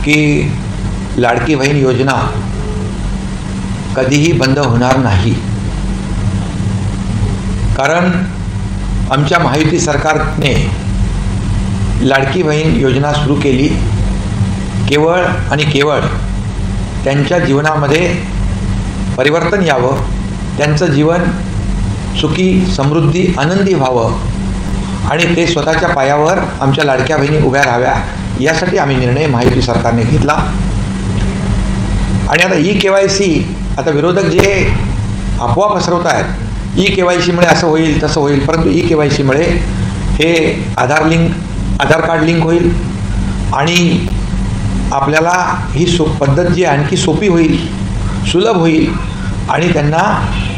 की लाडकी बहीण योजना कधीही बंद होणार नाही, कारण आमच्या महायुती सरकारने लाडकी बहीण योजना सुरू केली केवळ आणि केवळ त्यांच्या जीवनामध्ये परिवर्तन यावं, त्यांचं जीवन सुखी समृद्धी आनंदी व्हावं आणि ते स्वतःच्या पायावर आमच्या लाडक्या बहिणी उभ्या राहाव्या यासाठी आम्ही निर्णय महायुती सरकारने घेतला। आणि आता EKYC, आता विरोधक जे अफवा पसरवत आहेत EKYCमुळे असं होईल तसं होईल, परंतु EKYCमुळे हे आधार कार्ड लिंक होईल आणि आपल्याला ही पद्धत जी आणखी सोपी होईल, सुलभ होईल आणि त्यांना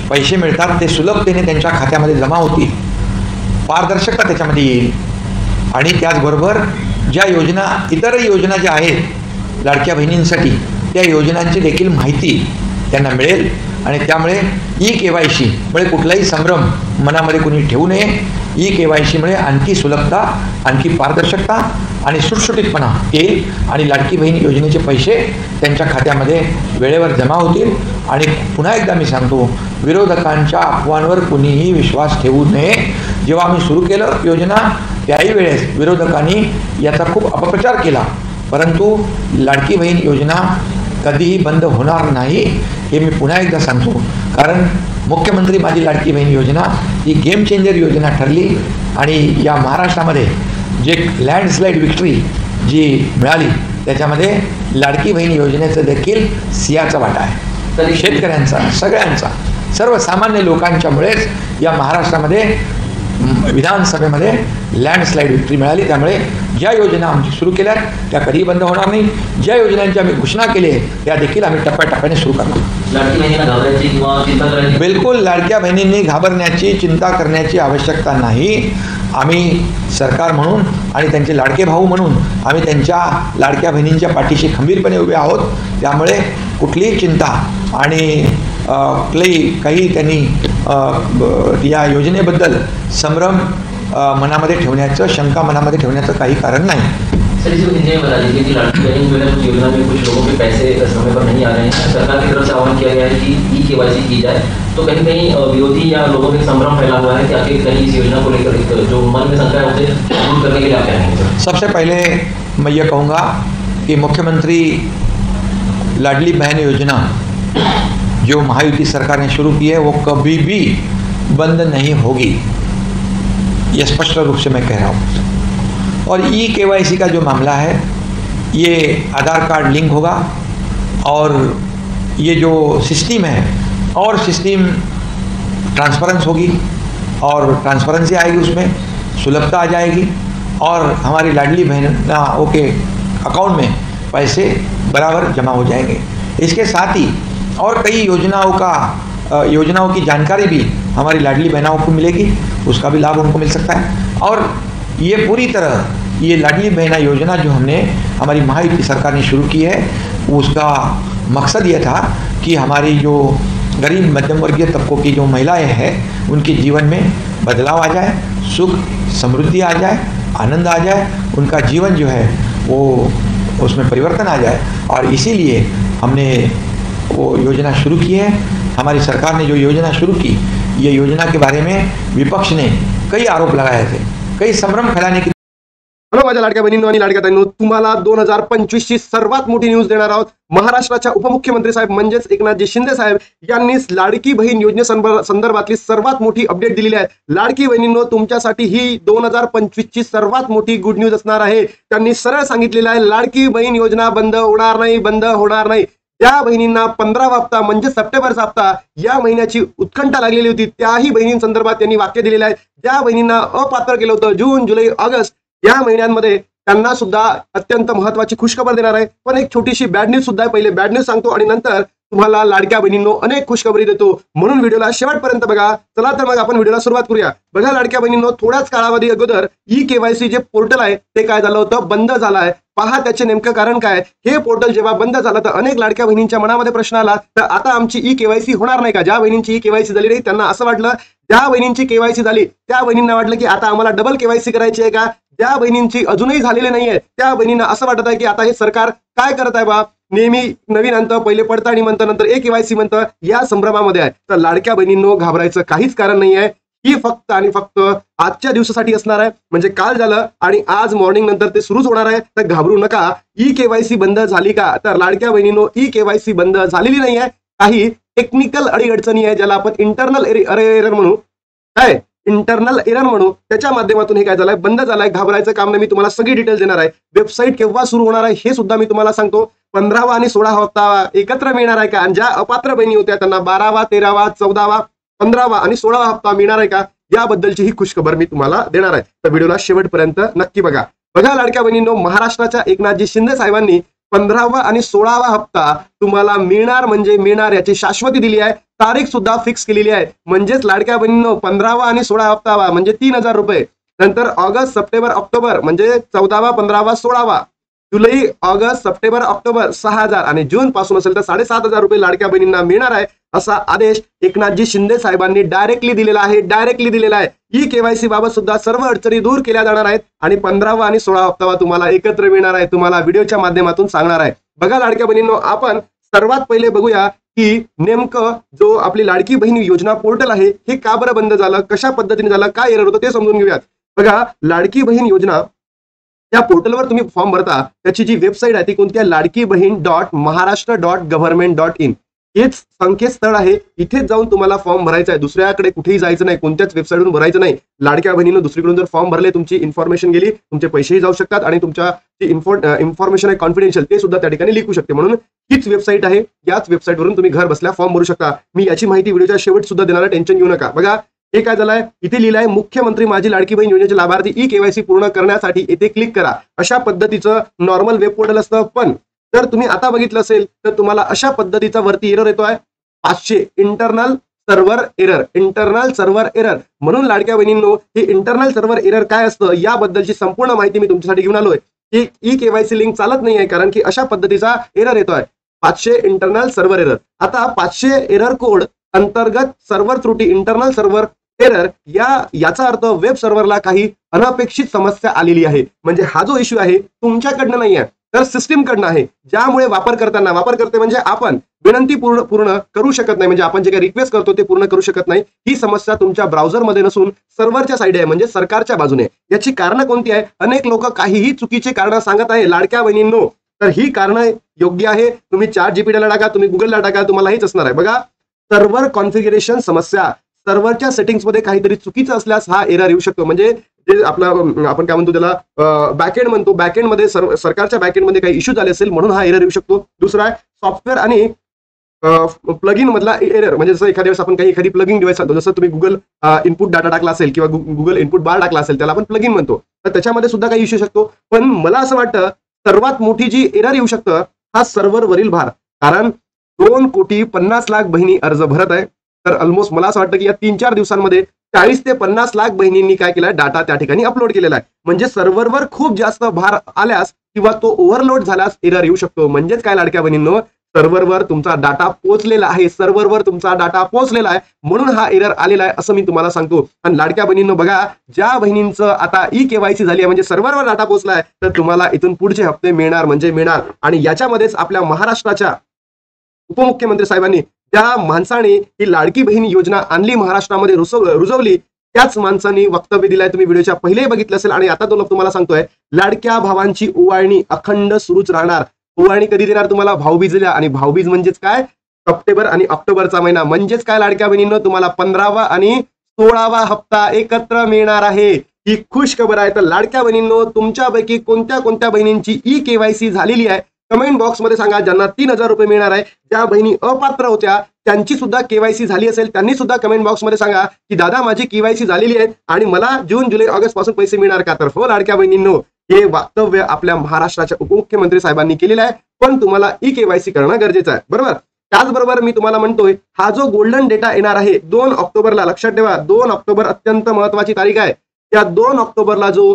पैसे मिळतात ते सुलभतेने त्यांच्या खात्यामध्ये जमा होतील, पारदर्शकता त्याच्यामध्ये येईल आणि त्याचबरोबर ज्या योजना इतरही योजना ज्या आहेत लाडक्या बहिणींसाठी त्या योजनांची देखील माहिती त्यांना मिळेल आणि त्यामुळे EKYCमुळे कुठलाही संभ्रम मनामध्ये कोणी ठेवू नये। EKYCमुळे आणखी सुलभता, आणखी पारदर्शकता आणि सुटसुटीतपणा येईल आणि लाडकी बहीण योजनेचे पैसे त्यांच्या खात्यामध्ये वेळेवर जमा होतील। आणि पुन्हा एकदा मी सांगतो, विरोधकांच्या अफवांवर कोणीही विश्वास ठेवू नये। जेव्हा आम्ही सुरू केलं योजना त्याही वेळेस विरोधकांनी याचा खूप अपप्रचार केला, परंतु लाडकी बहीण योजना कधीही बंद होणार नाही हे मी पुन्हा एकदा सांगतो, कारण मुख्यमंत्री माझी लाडकी बहीण योजना ही गेम चेंजर योजना ठरली आणि या महाराष्ट्रामध्ये जे लँडस्लाईड विक्ट्री जी मिळाली त्याच्यामध्ये लाडकी बहीण योजनेचं देखील सिंहाचा वाटा आहे। तर शेतकऱ्यांचा, सगळ्यांचा, सर्वसामान्य लोकांच्यामुळेच या महाराष्ट्रामध्ये विधानसभेमध्ये लँडस्लाईड विक्ट्री मिळाली। त्यामुळे ज्या योजना आमची सुरू केल्या त्या कधीही बंद होणार नाही, ज्या योजनांची आम्ही घोषणा केली आहे त्या देखील आम्ही टप्प्याटप्प्याने सुरू करणार। बिलकुल लाडक्या बहिणींनी घाबरण्याची, चिंता करण्याची आवश्यकता नाही। आम्ही सरकार म्हणून आणि त्यांचे लाडके भाऊ म्हणून आम्ही त्यांच्या लाडक्या बहिणींच्या पाठीशी खंबीरपणे उभे आहोत। त्यामुळे कुठलीही चिंता आणि काही त्यांनी या योजनेबद्दल संभ्रम मनामध्ये ठेवण्याचं, शंका मनामध्ये ठेवण्याचं काही कारण नाही। सर, इस वजह बता दीजिए कि लाडकी बहन जो है उस योजना में कुछ लोगों के पैसे समय पर नहीं आ रहे हैं, सरकार की तरफ से आह्वान किया गया है कि EKYC की जाए, तो कहीं कहीं विरोधी या लोगों में संभ्रम फैला हुआ है कि आखिर कहीं इस योजना को लेकर जो मन में शंका है उसे दूर करने के लिए आप क्या कहेंगे? सबसे पहले मैं ये कहूँगा कि मुख्यमंत्री लाडली बहन योजना जो महायुति सरकार ने शुरू की है वो कभी भी बंद नहीं होगी, ये स्पष्ट रूप से मैं कह रहा हूँ। और EKYC का जो मामला है ये आधार कार्ड लिंक होगा और ये जो सिस्टम है और सिस्टम ट्रांसपेरेंस होगी और ट्रांसपेरेंसी आएगी, उसमें सुलभता आ जाएगी और हमारी लाडली बहनों के अकाउंट में पैसे बराबर जमा हो जाएंगे। इसके साथ ही और कई योजनाओं की जानकारी भी हमारी लाडली बहनों को मिलेगी, उसका भी लाभ उनको मिल सकता है। और ये पूरी तरह ये लाडली बहना योजना जो हमने हमारी महायुति सरकार ने शुरू की है उसका मकसद ये था कि हमारी जो गरीब मध्यम वर्गीय तबकों की जो महिलाएं हैं उनके जीवन में बदलाव आ जाए, सुख समृद्धि आ जाए, आनंद आ जाए, उनका जीवन जो है वो उसमें परिवर्तन आ जाए। और इसीलिए हमने वो योजना शुरू की है। हमारी सरकार ने जो योजना शुरू की, ये योजना के बारे में विपक्ष ने कई आरोप लगाए थे, कई संभ्रम फैलाने की। हॅलो माझ्या लाडक्या बहिणींनो आणि लाडक्या ताईंनो, तुम्हाला 2025 ची सर्वात मोठी न्यूज देणार आहोत। महाराष्ट्राच्या उपमुख्यमंत्री साहेब म्हणजेच एकनाथजी शिंदे साहेब यांनी लाडकी बहीण योजनेसंदर्भातली सर्वात मोठी अपडेट दिलेली आहे। लाडकी बहिणींनो, तुमच्यासाठी ही 2025 ची सर्वात मोठी गुड न्यूज असणार आहे। त्यांनी सरळ सांगितलेलं आहे, लाडकी बहीण योजना बंद होणार नाही, बंद होणार नाही। त्या बहिणींना 15वा हप्ता म्हणजे सप्टेंबरचा हप्ता या महिन्याची उत्कंठा लागलेली होती, त्याही बहिणींसंदर्भात त्यांनी वाक्य दिलेलं आहे। ज्या बहिणींना अपात्र केलं होतं जून, जुलै, ऑगस्ट या महिन्यांमध्ये त्यांना सुद्धा अत्यंत महत्त्वाची खुशखबर देणार आहे। पण एक छोटीशी बॅड न्यूज सुद्धा आहे। पहिले बॅड न्यूज सांगतो आणि नंतर तुम्हाला लाडक्या बहिणींनो अनेक खुशखबरी देतो, म्हणून व्हिडिओला शेवटपर्यंत बघा। चला तर मग आपण व्हिडिओला सुरुवात करूया। बघा लाडक्या बहिणींनो, थोड्याच काळावधी अगोदर EKYC जे पोर्टल आहे ते काय झालं होतं, बंद झालं आहे। पहा त्याचे नेमकं कारण काय। हे पोर्टल जेव्हा बंद झालं तर अनेक लाडक्या बहिणींच्या मनामध्ये प्रश्न आला, तर आता आमची EKYC होणार नाही का? ज्या बहिणींची EKYC झाली नाही त्यांना असं वाटलं, ज्या बहिणींची KYC झाली त्या बहिणींना वाटलं की आता आम्हाला डबल KYC करायची आहे का? ज्या बहिणींची अजूनही झालेले नाहीये त्या बहिणींना असं वाटत आहे की आता हे सरकार काय करत आहे बा, नेहमी नवीन आणतं, पहिले पडताळणी म्हणतं, नंतर KYC म्हणतं, या संभ्रमामध्ये आहे. तर लाडक्या बहिणींनो घाबरायचं काहीच कारण नाही आहे. ही फक्त आणि फक्त आजच्या दिवसासाठी असणार आहे. म्हणजे काल झालं आणि आज मॉर्निंग नंतर ते सुरूच होणार आहे. तर घाबरू नका. KYC बंद झाली का? तर लाडक्या बहिणींनो KYC बंद झालेली नाही आहे. काही टेक्निकल अडीअडचणी आहे, ज्याला आपण इंटरनल एरर म्हणू, काय इंटरनल एरर म्हणू, त्याच्या माध्यमातून हे काय झालंय, बंद झालंय. घाबरायचं काम नाही. मी तुम्हाला सगळी डिटेल देणार आहे. वेबसाईट केव्हा सुरू होणार आहे हे सुद्धा मी तुम्हाला सांगतो. 15वा आणि 16वा हप्ता एकत्र मिळणार आहे का? आणि ज्या अपात्र बहिणी होत्या त्यांना 12वा, 13वा, 14वा, 15वा आणि 16वा हप्ता मिळणार आहे का, याबद्दलची ही खुशखबर मी तुम्हाला देणार आहे. तर व्हिडिओला शेवटपर्यंत नक्की बघा. लाडक्या बहिणींनो, महाराष्ट्राच्या एकनाथजी शिंदे साहेबांनी 15वा आणि 16वा हप्ता तुम्हाला मिळणार म्हणजे मिळणार याची शाश्वती दिली आहे. तारीख सुद्धा फिक्स केलेली आहे. म्हणजेच लाडक्या बहिणींनो 15वा आणि 16वा हप्ता म्हणजे 3,000 रुपये. नंतर ऑगस्ट, सप्टेंबर, ऑक्टोबर म्हणजे 14वा, 15वा, 16वा, जुलै, ऑगस्ट, सप्टेंबर, ऑक्टोबर 6,000 आणि जून पासून असेल तर 7,500 रुपये लाडक्या बहिणींना मिळणार आहे. असा आदेश एकनाथजी शिंदे साहेबांनी डायरेक्टली दिलेला आहे. KYC बाबत सुद्धा सर्व अडचणी दूर केल्या जाणार आहेत आणि 15वा आणि 16वा हप्ता तुम्हाला एकत्र मिळणार आहे. तुम्हाला व्हिडिओच्या माध्यमातून सांगणार आहे. बघा लाडक्या बहिणींनो, आपण सर्वात पहिले बघूया की नेमकं जो आपली लाडकी बहीण योजना पोर्टल आहे हे का बरं बंद झालं, कशा पद्धतीने झालं, काय एरर होतं ते समजून घेऊयात. बघा, लाडकी बहीण योजना या पोर्टलवर तुम्ही फॉर्म भरता, त्याची जी वेबसाईट आहे ती कोणती आहे, ladkibaheen.maharashtra.government.in हेच संकेतस्थळ आहे. इथेच जाऊन तुम्हाला फॉर्म भरायचा आहे. दुसऱ्याकडे कुठेही जायचं नाही, कोणत्याच वेबसाईटवरून भरायचं नाही. लाडक्या बहिणीनं दुसरीकडून जर फॉर्म भरले, तुमची इन्फॉर्मेशन गेली, तुमचे पैसेही जाऊ शकतात आणि तुमच्या जी इन्फॉर्मेशन आहे कॉन्फिडेन्शियल ते सुद्धा त्या ठिकाणी लिखू शकते. म्हणून हीच वेबसाईट आहे. याच वेबसाईटवरून तुम्ही घर बसल्या फॉर्म भरू शकता. मी याची माहिती व्हिडिओच्या शेवट सुद्धा देणार आहे, टेन्शन घेऊ नका. बघा, हे काय झालंय, इथे लिहिलंय मुख्यमंत्री माझी लाडकी बहीण योजनेचे लाभार्थी KYC पूर्ण करण्यासाठी येथे क्लिक करा. अशा पद्धतीचं नॉर्मल वेब पोर्टल असतं. पण जर तुम्ही आता बघितलं असेल तर तुम्हाला अशा पद्धतीचा वरती एरर येतोय, 500 इंटरनल सर्व्हर एरर. म्हणून लाडक्या बहिणींनो, हे इंटरनल सर्व्हर एरर काय असतं याबद्दलची संपूर्ण माहिती मी तुमच्यासाठी घेऊन आलोय. ही KYC लिंक चालत नाही आहे कारण की अशा पद्धतीचा एरर येतोय, 500 इंटरनल सर्व्हर एरर. आता 500 एरर कोड अंतर्गत सर्व्हर त्रुटी, इंटरनल सर्व्हर एरर, याचा अर्थ वेब सर्व्हरला काही अनपेक्षित समस्या आलेली आहे. म्हणजे हा जो इश्यू आहे तुमच्याकडनं नाही आहे तर सिस्टीम कडनं आहे, ज्यामुळे वापरकर्ते म्हणजे आपण विनंती पूर्ण करू शकत नाही, म्हणजे आपण जे काही रिक्वेस्ट करतो ते पूर्ण करू शकत नाही. ही समस्या तुमच्या ब्राउझरमध्ये नसून सर्व्हरच्या साईड आहे, म्हणजे सरकारच्या बाजूने. याची कारणं कोणती आहे? अनेक लोक काहीही चुकीचे कारण सांगत आहे लाडक्या बहिणींनो. तर ही कारणं योग्य आहे. तुम्ही ChatGPTला टाका, तुम्ही गुगलला टाका, तुम्हाला हेच असणार आहे. बघा, सर्व्हर कॉन्फिगरेशन समस्या, सर्व्हरच्या सेटिंग्समध्ये काहीतरी चुकीचं असल्यास हा एरर येऊ शकतो. म्हणजे जे आपण काय म्हणतो त्याला बॅकएंड म्हणतो, बॅकएंडमध्ये सरकारच्या बॅकएंडमध्ये काही इश्यू झाले असेल म्हणून हा एरर येऊ शकतो. दुसरा आहे सॉफ्टवेअर आणि प्लगइन मधला एरर. म्हणजे जसं एखाद्या वेळेस आपण एखादी प्लगिंग डिव्हाइस आणतो, जसं तुम्ही गुगल इनपुट डाटा टाकला असेल किंवा गुगल इनपुट बार टाकला असेल, त्याला आपण प्लगिन म्हणतो. तर त्याच्यामध्ये सुद्धा काही इश्यू शकतो. पण मला असं वाटतं सर्वात मोठी जी एरर येऊ शकतं हा सर्व्हरवरील भार. कारण 2,50,00,000 बहिणी अर्ज भरत आहे. तर ऑलमोस्ट मला असं वाटतं की या 3-4 दिवसांमध्ये 40 ते 50,00,000 बहिणींनी काय केलाय, डाटा त्या ठिकाणी अपलोड केलेला आहे. म्हणजे सर्व्हरवर खूप जास्त भार आल्यास किंवा तो ओव्हरलोड झाल्यास एरर येऊ शकतो. म्हणजेच काय लाडक्या बहिणींनो, सर्व्हरवर तुमचा डाटा पोहोचलेला आहे, म्हणून हा एरर आलेला आहे असं मी तुम्हाला सांगतो. आणि लाडक्या बहिणींनो बघा, ज्या बहिणींचं आता KYC झाली आहे म्हणजे सर्व्हरवर डाटा पोहोचलाय, तर तुम्हाला इथून पुढचे हप्ते मिळणार म्हणजे मिळणार. आणि याच्यामध्येच आपल्या महाराष्ट्राच्या उपमुख्यमंत्री साहेबांनी ज्या माणसाने ही लाडकी बहीण योजना आणली, महाराष्ट्रामध्ये रुजवली, त्याच माणसांनी वक्तव्य दिलंय. तुम्ही व्हिडिओच्या पहिलेही बघितलं असेल आणि आता तो तुम्हाला सांगतोय, लाडक्या भावांची ओवाळणी अखंड सुरूच राहणार. ओवाळणी कधी देणार तुम्हाला? भाऊबीजला. आणि भाऊबीज म्हणजेच काय, सप्टेंबर आणि ऑक्टोबरचा महिना. म्हणजेच काय लाडक्या बहिणींनो, तुम्हाला 15वा आणि 16वा हप्ता एकत्र मिळणार आहे. ही खुश खबर आहे. तर लाडक्या बहिणींनो, तुमच्यापैकी कोणत्या बहिणींची KYC झालेली आहे कमेंट बॉक्समध्ये सांगा. ज्यांना 3,000 रुपये मिळणार आहे, ज्या बहिणी अपात्र होत्या त्यांची सुद्धा KYC झाली असेल त्यांनी सुद्धा कमेंट बॉक्समध्ये सांगा की दादा माझी KYC झालेली आहे आणि मला जून, जुलै, ऑगस्ट पासून पैसे मिळणार का? तर हो लाडक्या बहिणींनो, हे वक्तव्य आपल्या महाराष्ट्राच्या उपमुख्यमंत्री साहेबांनी केलेलं आहे. पण तुम्हाला KYC करणं गरजेचं आहे, बरोबर. त्याचबरोबर मी तुम्हाला म्हणतोय, हा जो गोल्डन डेटा येणार आहे 2 ऑक्टोबरला, लक्षात ठेवा 2 ऑक्टोबर अत्यंत महत्वाची तारीख आहे. या 2 ऑक्टोबरला जो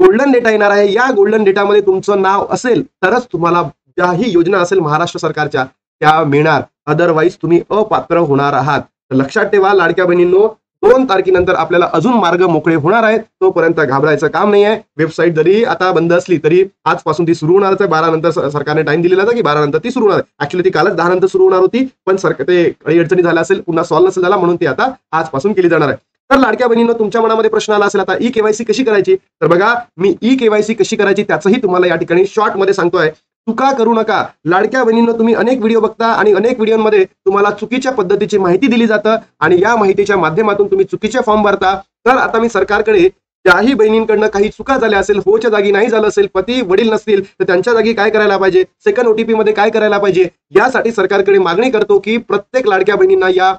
गोल्डन डेटा येणार आहे, या गोल्डन डेटामध्ये तुमचं नाव असेल तरच तुम्हाला ज्याही योजना असेल महाराष्ट्र सरकारच्या त्या मिळणार. अदरवाईज तुम्ही अपात्र होणार आहात. लक्षात ठेवा लाडक्या बहिणींनो, 2 तारखेनंतर आपल्याला अजून मार्ग मोकळे होणार आहेत. तोपर्यंत घाबरायचं काम नाही आहे. वेबसाईट जरी आता बंद असली तरी आजपासून ती सुरू होणारच आहे. 12 नंतर सरकारने टाइम दिलेला होता की 12 नंतर ती सुरू होणार आहे. ऍक्च्युली ती कालच 10 नंतर सुरू होणार होती, पण ते काही अडचणी झाल्या असेल, पुन्हा सॉल्व्ह नसेल झाला, म्हणून ती आता आजपासून केली जाणार आहे. तर लाडक्या बहिणींनो, तुमच्या मनामध्ये प्रश्न आला असेल आता ई केवायसी कशी करायची, तर बघा मी ई केवायसी कशी करायची त्याचंही तुम्हाला या ठिकाणी शॉर्ट मध्ये सांगतोय. चुका करू नका. लाडक्या बहिणींनो, तुम्ही अनेक व्हिडिओ बघता आणि अनेक व्हिडिओमध्ये तुम्हाला चुकीच्या पद्धतीची माहिती दिली जातं आणि या माहितीच्या माध्यमातून तुम्ही चुकीचे फॉर्म भरता. तर आता मी सरकारकडे ज्याही बहिणींकडनं काही चुका झाल्या असेल, होच्या जागी नाही झालं असेल, पती वडील नसतील तर त्यांच्या जागी काय करायला पाहिजे, सेकंड ओटीपी मध्ये काय करायला पाहिजे, यासाठी सरकारकडे मागणी करतो की प्रत्येक लाडक्या बहिणींना या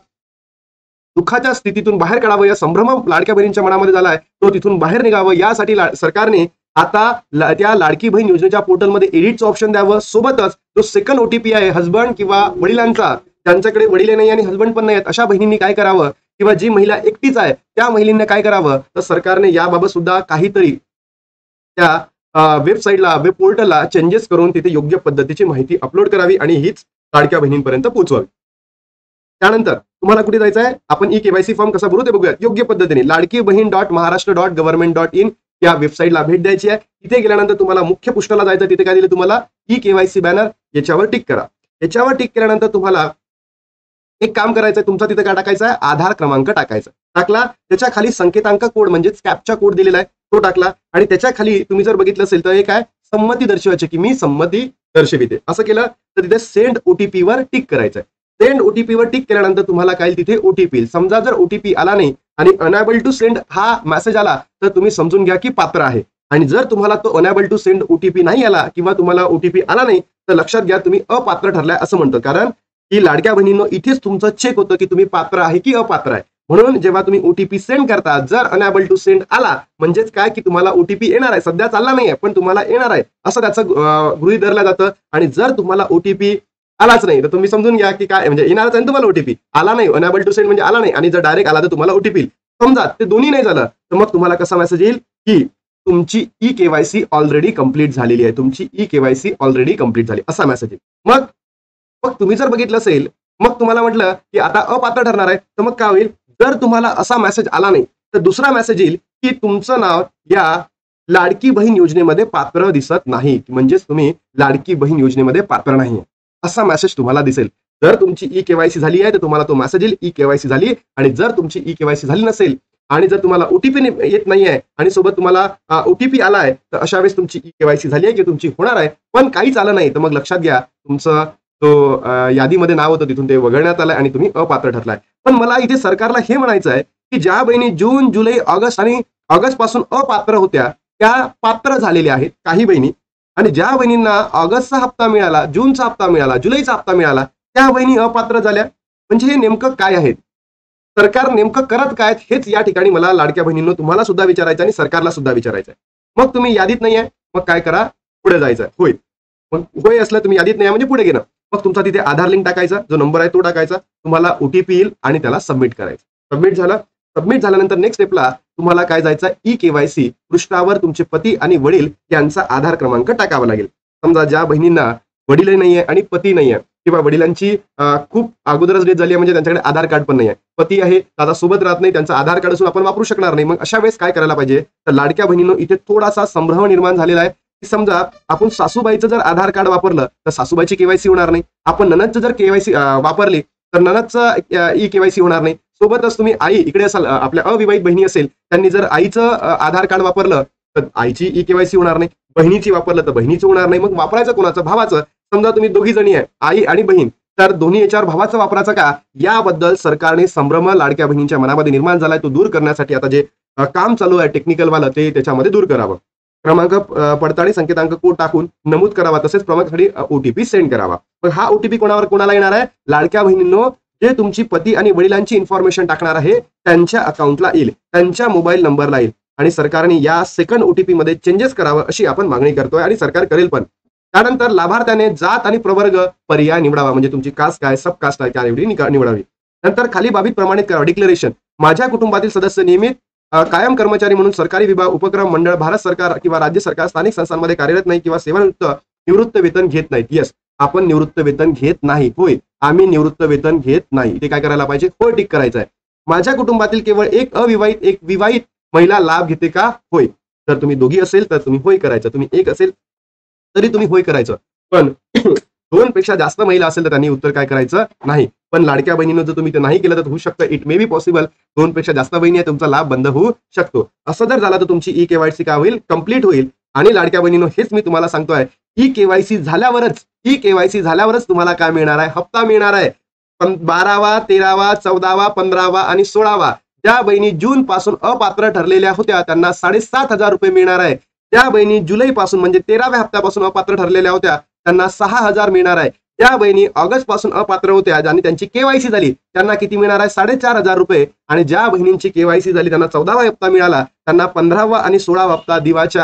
दुःखाच्या स्थितीतून बाहेर काढावं. या संभ्रम लाडक्या बहिणींच्या मनामध्ये झालाय, तो तिथून बाहेर निघावं. यासाठी सरकारने आता त्या लाडकी बहीण योजनेच्या पोर्टलमध्ये एडिटचं ऑप्शन द्यावं. सोबतच जो सेकंड ओटीपी आहे हसबंड किंवा वडिलांचा, त्यांच्याकडे वडील नाही आणि हसबंड पण नाही आहेत, अशा बहिणींनी काय करावं, किंवा जी महिला एकटीच आहे त्या महिलांनी काय करावं, तर सरकारने याबाबत सुद्धा काहीतरी त्या वेबसाईटला, वेब पोर्टलला चेंजेस करून तिथे योग्य पद्धतीची माहिती अपलोड करावी आणि हीच लाडक्या बहिणींपर्यंत पोहोचवावी. त्यानंतर तुम्हाला कुठे जायचं आहे, आपण ई केवायसी फॉर्म कसा भरू ते बघूया योग्य पद्धतीने. लाडकी बहीण .महाराष्ट्र.gov.in या वेबसाईटला भेट द्यायची आहे. तिथे गेल्यानंतर तुम्हाला मुख्य पृष्ठाला जायचं. तिथे काय दिलं तुम्हाला, ई केवायसी बॅनर, याच्यावर टिक करा. याच्यावर टिक केल्यानंतर तुम्हाला एक काम करायचं आहे. तुमचा तिथे काय टाकायचा आहे, आधार क्रमांक टाकायचा. टाकला, त्याच्या खाली संकेतांक कोड म्हणजेच कॅप्चा कोड दिलेला आहे तो टाकला आणि त्याच्या खाली तुम्ही जर बघितलं असेल तर एक आहे संमती दर्शवायची की मी संमती दर्शविते. असं केलं तर तिथे सेंड ओटीपी वर टिक करायचं आहे. सेंड ओटीपी वर टिक केल्यानंतर तुम्हाला काय तिथे ओटीपी येईल. समजा जर ओटीपी आला नाही आणि अनएबल टू सेंड हा मेसेज आला तर तुम्ही समजून घ्या की पात्र आहे. आणि जर तुम्हाला तो अनएबल टू सेंड ओटीपी नाही आला किंवा तुम्हाला ओटीपी आला नाही तर लक्षात घ्या तुम्ही अपात्र ठरलाय असं म्हणतो. कारण की लाडक्या बहिणींनो, इथेच तुमचं चेक होतं की तुम्ही पात्र आहे की अपात्र आहे. म्हणून जेव्हा तुम्ही ओटीपी सेंड करता, जर अनएबल टू सेंड आला म्हणजेच काय की तुम्हाला ओटीपी येणार आहे, सध्या चालला नाहीये पण तुम्हाला येणार आहे असं त्याचं गृहीत धरलं जातं. आणि जर तुम्हाला ओटीपी आलाच नाही तर तुम्ही समजून घ्या की काय म्हणजे येणारच आहे तुम्हाला ओटीपी. आला नाही, अनएबल टू सेंड म्हणजे आला नाही, आणि जर डायरेक्ट आला तर तुम्हाला ओटीपी. समजा ते दोन्ही नाही झालं तर मग तुम्हाला कसा मेसेज येईल की तुमची ई केवायसी ऑलरेडी कंप्लीट झालेली आहे, तुमची ई केवायसी ऑलरेडी कंप्लीट झाली असा मेसेज येईल. मग तुम्ही जर बघितलं असेल, मग तुम्हाला म्हटलं की आता अपात्र ठरणार आहे, तर मग काय होईल, जर तुम्हाला असा मेसेज आला नाही तर दुसरा मेसेज येईल की तुमचं नाव या लाडकी बहीण योजनेमध्ये पात्र दिसत नाही, म्हणजेच तुम्ही लाडकी बहीण योजनेमध्ये पात्र नाही असा मेसेज तुम्हाला दिसेल. जर तुमची ई केवायसी झाली आहे तर तुम्हाला तो मेसेज येईल ई केवायसी झाली. आणि जर तुमची ई केवायसी झाली नसेल आणि जर तुम्हाला ओटीपी येत नाही आहे आणि सोबत तुम्हाला ओटीपी आला आहे तर अशा वेळेस तुमची ई केवायसी झाली आहे की तुमची होणार आहे. पण काहीच आलं नाही तर मग लक्षात घ्या तुमचं तो यादीमध्ये नाव होतं तिथून ते वगळण्यात आलंय आणि तुम्ही अपात्र ठरलाय. पण मला इथे सरकारला हे म्हणायचं आहे की ज्या बहिणी जून, जुलै, ऑगस्ट आणि ऑगस्ट पासून अपात्र होत्या त्या पात्र झालेल्या आहेत काही बहिणी. आणि ज्या बहिणींना ऑगस्टचा हप्ता मिळाला, जूनचा हप्ता मिळाला, जुलैचा हप्ता मिळाला, त्या बहिणी अपात्र झाल्या. म्हणजे हे नेमकं काय आहे, सरकार नेमकं करत काय हेच या ठिकाणी मला लाडक्या बहिणींनो तुम्हाला सुद्धा विचारायचं आणि सरकारला सुद्धा विचारायचं आहे. मग तुम्ही यादीत नाही आहे मग काय करा, पुढे जायचं. होय, मग होय असलं तुम्ही यादीत नाही आहे म्हणजे पुढे घेणं. मग तुमचा तिथे आधार लिंक टाकायचा, जो नंबर आहे तो टाकायचा, तुम्हाला ओटीपी येईल आणि त्याला सबमिट करायचं. सबमिट झालं. सबमिट झाल्यानंतर नेक्स्ट स्टेपला तुम्हाला काय जायचं, ई केवायसी पृष्ठावर तुमचे पती आणि वडील यांचा आधार क्रमांक टाकावा लागेल. समजा ज्या बहिणींना वडील नाहीये आणि पती नाहीये किंवा वडिलांची खूप अगोदरच डेथ झाली आहे म्हणजे त्यांच्याकडे आधार कार्ड पण नाही आहे, पती आहे दादा सोबत राहत नाही, त्यांचं आधार कार्ड असून आपण वापरू शकणार नाही. मग अशा वेळेस काय करायला पाहिजे, तर लाडक्या बहिणींनो इथे थोडासा संभ्रम निर्माण झालेला आहे. समजा आपण सासूबाईचं जर आधार कार्ड वापरलं तर सासूबाईची केवायसी होणार नाही. आपण ननदचं जर केवायसी वापरली तर ननदचं ई केवायसी होणार नाही. सोबतच तुम्ही आई इकडे असाल, आपल्या अविवाहित बहिणी असेल त्यांनी जर आईचं आधार कार्ड वापरलं तर आईची ई केवायसी होणार नाही. बहिणीची वापरलं तर बहिणीचं होणार नाही. मग वापरायचं कोणाचं, भावाचं. समजा तुम्ही दोघी जणी आहे, आई आणि बहीण, तर दोन्ही याच्यावर भावाचं वापरायचं का, याबद्दल सरकारने संभ्रम लाडक्या बहिणींच्या मनामध्ये निर्माण झालाय. तो दूर करण्यासाठी आता जे काम चालू आहे टेक्निकल वाला ते त्याच्यामध्ये दूर करावं. क्रमांक पडताळणी संकेतांक कोड टाकून नमूद करावा, तसेच प्रमाणासाठी ओटीपी सेंड करावा. मग हा ओटीपी कोणाला येणार आहे, लाडक्या बहिणींनो जे तुमची पती आणि वडिलांची इन्फॉर्मेशन टाकणार आहे त्यांच्या अकाउंटला येईल, त्यांच्या मोबाईल नंबरला येईल. आणि सरकारने या सेकंड ओटीपी मध्ये चेंजेस करावं अशी आपण मागणी करतोय आणि सरकार करेल पण. त्यानंतर लाभार्थ्याने जात आणि प्रवर्ग पर्याय निवडावा, म्हणजे तुमची कास्ट काय, सब कास्ट काय त्याएवढी निवडावी. नंतर खाली बाबीत प्रमाणित करावा. डिक्लेरेशन, माझ्या कुटुंबातील सदस्य नियमित कायम कर्मचारी म्हणून सरकारी विभाग, उपक्रम, मंडळ, भारत सरकार किंवा राज्य सरकार, स्थानिक संस्थांमध्ये कार्यरत नाही किंवा सेवानिवृत्त निवृत्त वेतन घेत नाहीत. येस, आपण निवृत्त वेतन घेत नाही. होय, आम्ही निवृत्त वेतन घेत नाही. ते काय करायला पाहिजे, होय टिक करायचं आहे. माझ्या कुटुंबातील केवळ एक अविवाहित एक विवाहित महिला लाभ घेते का? होय. जर तुम्ही दोघी असेल तर तुम्ही होय करायचं, तुम्ही एक असेल तरी तुम्ही होय करायचं. पण 2 पेक्षा जास्त महिला असेल तर त्यांनी उत्तर काय करायचं नाही. पण लाडक्या बहिणीनं जर तुम्ही ते नाही केलं तर होऊ शकतं, इट मे बी पॉसिबल 2 पेक्षा जास्त बहिणी आहे, तुमचा लाभ बंद होऊ शकतो. असं जर झालं तर तुमची ई केवायसी काय होईल? कंप्लीट होईल. आणि लाडक्या बहिणीनं हेच मी तुम्हाला सांगतोय, ई केवायसी झाल्यावरच तुम्हाला काय मिळणार आहे? हप्ता मिळणार आहे. 12वा, 13वा, 14वा, 15वा आणि 16वा. ज्या बहिणी जून पासून अपात्र ठरलेल्या होत्या त्यांना 7,500 रुपये मिळणार आहे. ज्या बहिणी जुलै पासून म्हणजे 13व्या हप्त्यापासून अपात्र ठरलेल्या होत्या त्यांना 6,000 मिळणार आहे. ज्या बहिणी ऑगस्ट पासून अपात्र होत्या आणि त्यांची केवायसी झाली त्यांना किती मिळणार आहे? 4,500 रुपये. आणि ज्या बहिणींची केवायसी झाली त्यांना 14वा हप्ता मिळाला त्यांना 15वा आणि 16वा हप्ता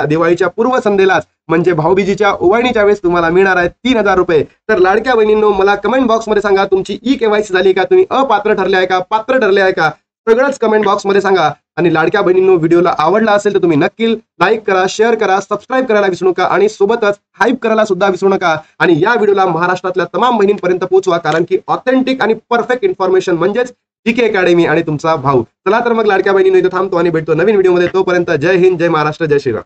दिवाळीच्या पूर्वसंध्येलाच म्हणजे भाऊबीजीच्या ओवाळणीच्या वेळेस तुम्हाला मिळणार आहे 3,000 रुपये. तर लाडक्या बहिणींनो मला कमेंट बॉक्समध्ये सांगा तुमची ई केवायसी झाली का? तुम्ही अपात्र ठरले आहे का? पात्र ठरले आहे का? सगळंच कमेंट बॉक्समध्ये सांगा. आणि लाडक्या बहिणींनो व्हिडिओला आवडला असेल तर तुम्ही नक्की लाईक करा, शेअर करा, सबस्क्राईब करायला विसरू नका आणि सोबतच हाईप करायला सुद्धा विसरू नका. आणि या व्हिडिओला महाराष्ट्रातल्या तमाम बहिणींपर्यंत पोहोचवा, कारण की ऑथेंटिक आणि परफेक्ट इन्फॉर्मेशन म्हणजेच जीके अकॅडमी आणि तुमचा भाऊ. चला तर मग लाडक्या बहिणींनो इथे थांबतो आणि भेटतो नवीन व्हिडिओमध्ये. तोपर्यंत जय हिंद, जय महाराष्ट्र, जय श्रीराम.